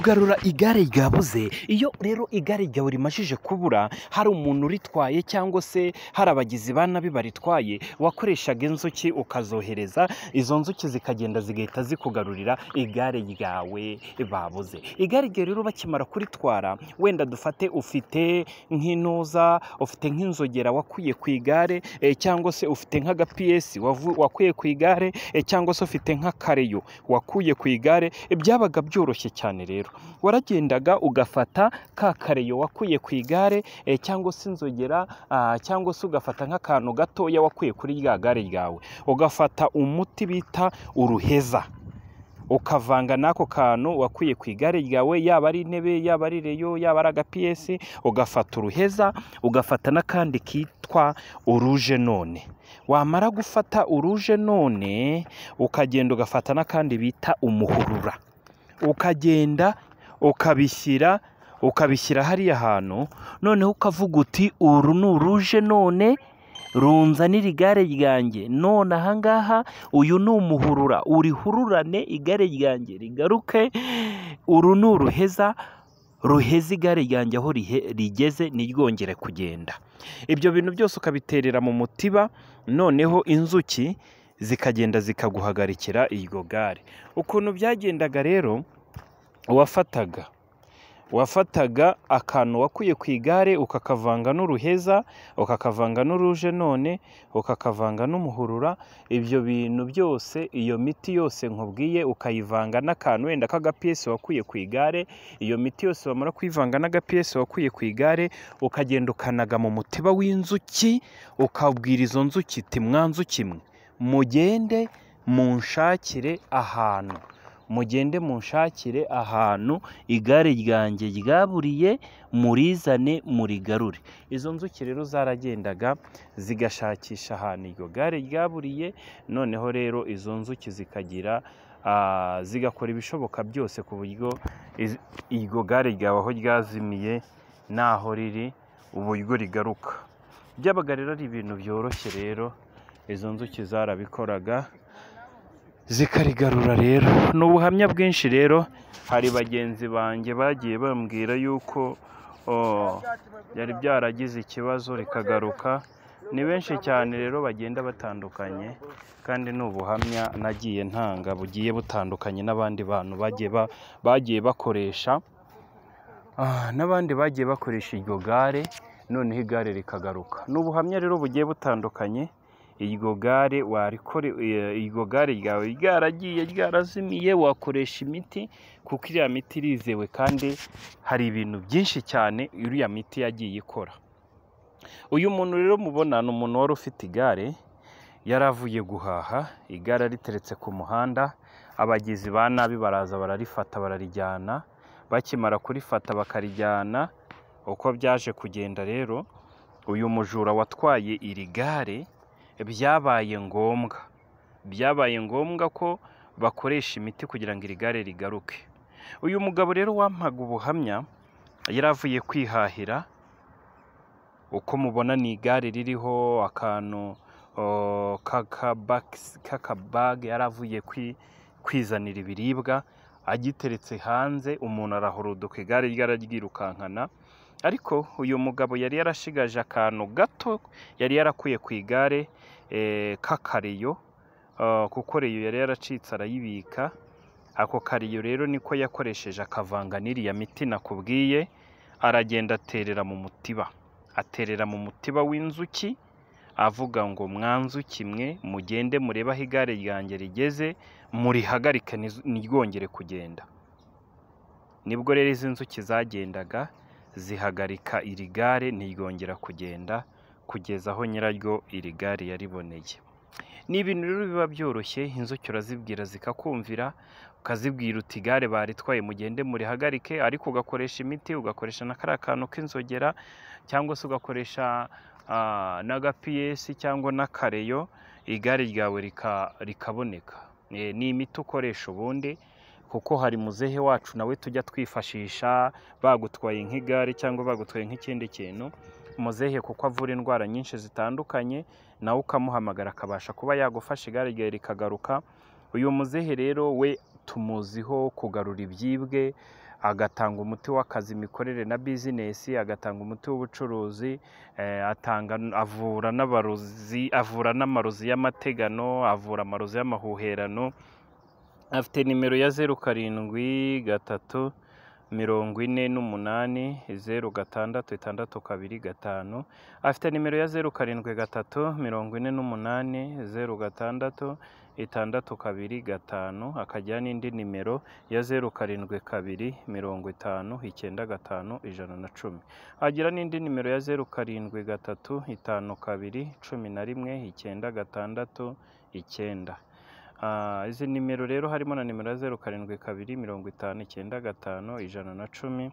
Kugarura igare ryabuze, iyo rero igare ryawe rimajije kubura, hari umuntu uritwaye cyangwa se hari abagizi ba nabi baritwaye, wakoreshaga inzuki ukazohereza, izo nzuki zikagenda zigahita zikugarurira igare ryawe babuze. Igare ryawe rero bakimara kuritwara, wenda dufate ufite nk'intuza, ufite nk'inzogera wakuye ku igare, cyangwa se ufite nk'agapiyesi wakuye ku igare, cyangwa se ufite nk'akareyo wakuye ku igare, byabaga byoroshye cyane rero. Waragendaga ugafata ka kareyo wakuye ku igare, cyangwa se inzogera, cyangwa se ugafata nk'akantu gatoya wakuye kuri rya gare ryawe, ugafata umuti bita uruheza, ukavanga n'ako kantu wakuye ku igare ryawe, yaba ari intebe, yaba ari reyo, yaba ari agapiyesi, ugafata uruheza, ugafata n'akandi kitwa uruje none. Wamara gufata uruje none, ukagenda ugafata n'akandi bita umuhurura, ukagenda ukabishyira hariya hantu, noneho ukavuga uti uru ni uruje none runzanira igare ryanjye, none ahangaha uyu ni umuhurura, urihururane igare ryanjye rigaruke, uru ni uruheza ruheza igare ryanjye aho rigeze ntiryongere kugenda. Ibyo bintu byose ukabiterera mu mutiba, noneho inzuki zikagenda zikaguhagarikira iryo gare. Ukuntu byagendaga rero, wafataga akantu wakuye ku igare ukakavanga n'uruheza, ukakavanga n'uruje none, ukakavanga n'umuhurura. Ibyo bintu byose, iyo miti yose nkubwiye, ukayivanga n'akantu wenda k'agapiyesi wakuye ku igare. Iyo miti yose wamara kuyivanga n'agapiyesi wakuye ku igare, ukagenda ukanaga mu mutiba w'inzuki, ukabwira izo nzuki iti mwanzuki mwe, mugende munshakire ahantu igare ryanjye ryaburiye, murizane murigarure. Izo nzuki rero zaragendaga zigashakisha ahantu iryo gare ryaburiye, noneho rero izo nzuki zigakora ibishoboka byose ku buryo iryo gare ryawe aho ryazimiye n'aho riri uburyo rigaruka. Byabaga rero ari ibintu byoroshye rero, izo nzuki zarabikoraga zikarigarura rero. Ni ubuhamya bwinshi rero, hari bagenzi banjye bagiye bambwira yuko byari byaragize ikibazo rikagaruka. Ni benshi cyane rero bagenda batandukanye, kandi ni ubuhamya nagiye ntanga bugiye butandukanye n'abandi bantu bagiye bakoresha, n'abandi bagiye bakoresha iryo gare, noneho igare rikagaruka. Ni ubuhamya rero bugiye butandukanye. Iryo gare ryawe ryaragiye ryarazimiye, wakoresha imiti, kuko iriya miti irizewe kandi hari ibintu byinshi cyane iriya miti yagiye ikora. Uyu muntu rero mubona ni umuntu wari ufite igare, yari avuye guhaha, igare riteretse ku muhanda, abagizi ba nabi baraza bararifata bararijyana. Bakimara kurifata bakarijyana, uko byaje kugenda rero, uyu mujura watwaye iri gare, byabaye ngombwa ko bakoresha imiti kugira ngo iri gare rigaruke. Uyu mugabo rero wampaga ubuhamya, yari avuye kwihahira, uko mubona ni igare ririho akantu k'akabage, yari avuye kwizanira ibiribwa, agiteretse hanze, umuntu arahuruduka, igare ryararyirukankana. Ariko uyu mugabo yari yarashigaje akantu gato yari yarakuye ku igare k'akareyo, kuko reyo yari yaracitse arayibika. Ako kareyo rero niko yakoresheje akavanga n'iriya miti nakubwiye, aragenda aterera mu mutiba w'inzuki, avuga ngo mwanzuki mwe, mugende murebe aho igare ryanjye rigeze, murihagarike ntiryongere kugenda. Nibwo rero izi nzuki zagendaga zihagarika iri gare, ntiryongera kugenda kugeza aho nyiraryo iri gare yariboneye. Ni ibintu rero biba byoroshye, inzuki urazibwira zikakumvira, ukazibwira uti igare baritwaye mugende murihagarike, ariko ugakoresha imiti, ugakoresha na kariya kantu k'inzogera, cyangwa se ugakoresha n'agapiyesi cyangwa n'akareyo, igare ryawe rikaboneka. Ni imiti ukoresha ubundi, kuko hari muzehe wacu nawe tujya twifashisha bagutwaye nk'igare cyangwa bagutwaye nk'ikindi kintu. Muzehe kuko avura indwara nyinshi zitandukanye, nawe ukamuhamagara akabasha kuba yagufasha igare ryawe rikagaruka. Uyu muzehe rero we tumuziho kugarura ibyibwe, agatanga umuti w'akazi, imikorere na bizinesi, agatanga umuti w'ubucuruzi, avura n'amarozi y'amategano, avura amarozi y'amahuherano. Afite nimero ya 07 3 48 06625. Afite nimero ya 07 3 48 06625, akagira n'indi nimero ya 07 2 50 95 110. Agira n'indi nimero ya 07 3 52 11 969. Izi nimero rero harimo na nimero ya 07 2 50 95 110.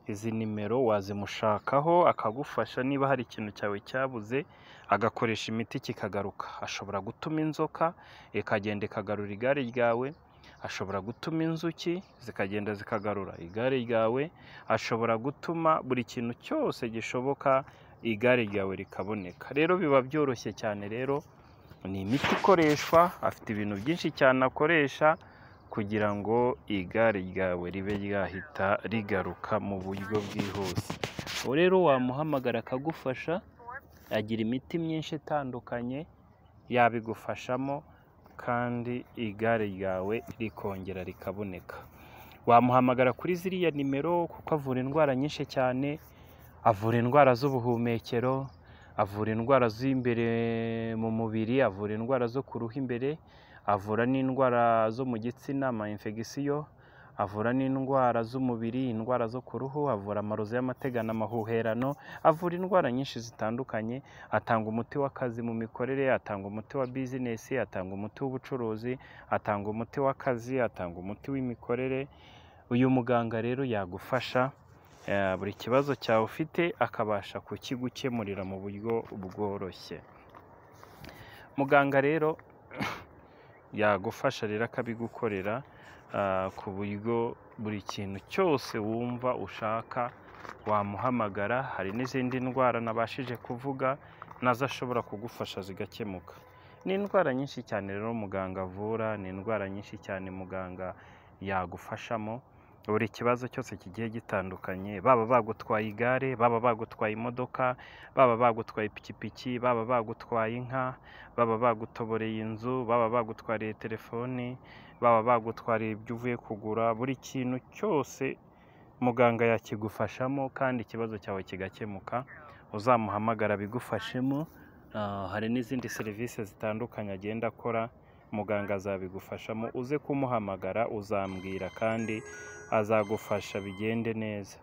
Izi nimero wazimushakaho akagufasha niba hari ikintu cyawe cyabuze, agakoresha imiti kikagaruka. Ashobora gutuma inzoka ikagenda ikagarura igare ryawe, ashobora gutuma inzuki zikagenda zikagarura igare ryawe, ashobora gutuma buri kintu cyose gishoboka igare ryawe rikaboneka. Rero biba byoroshye cyane. Rero ni imiti ikoreshwa, afite ibintu byinshi cyane akoresha kugira ngo igare ryawe ribe ryahita rigaruka mu buryo bwihuse. Rero wamuhamagara akagufasha, agira imiti myinshi itandukanye yabigufashamo kandi igare ryawe rikongera rikaboneka. Wamuhamagara kuri ziriya nimero kuko avura indwara nyinshi cyane. Avura indwara z'ubuhumekero, avura indwara z'imbere mu mubiri, avura indwara zo ku ruhu imbere, avura n'indwara zo mu gitsina, infection, avura n'indwara z'umubiri, indwara zo ku ruhu, avura amarozi y'amategano, amahuherano, avura indwara nyinshi zitandukanye. Atanga umuti w'akazi mu mikorere, atanga umuti wa bizinesi, atanga umuti w'ubucuruzi, atanga umuti w'akazi, atanga umuti w'imikorere. Uyu muganga rero yagufasha buri kibazo cyawe ufite akabasha kukigukemurira mu buryo bworoshye. Muganga rero yagufasha rero akabigukorera ku buryo buri kintu cyose wumva ushaka wamuhamagara. Hari n'izindi ndwara nabashije kuvuga nazo ashobora kugufasha zigakemuka. Ni indwara nyinshi cyane rero muganga avura, ni indwara nyinshi cyane muganga yagufashamo. Buri kibazo cyose kigiye gitandukanye, baba bagutwaye igare, baba bagutwaye imodoka, baba bagutwaye ipikipiki, baba bagutwaye inka, baba bagutoboreye inzu, baba bagutwariye telefoni, baba bagutwariye ibyo uvuye kugura, buri kintu cyose muganga yakigufashamo kandi ikibazo cyawe kigakemuka. Uzamuhamagara bigufashemo. Hari n'izindi serivisi zitandukanye agenda akora, muganga azabigufashamo. Uze kumuhamagara uzambwira kandi azagufasha bigende neza.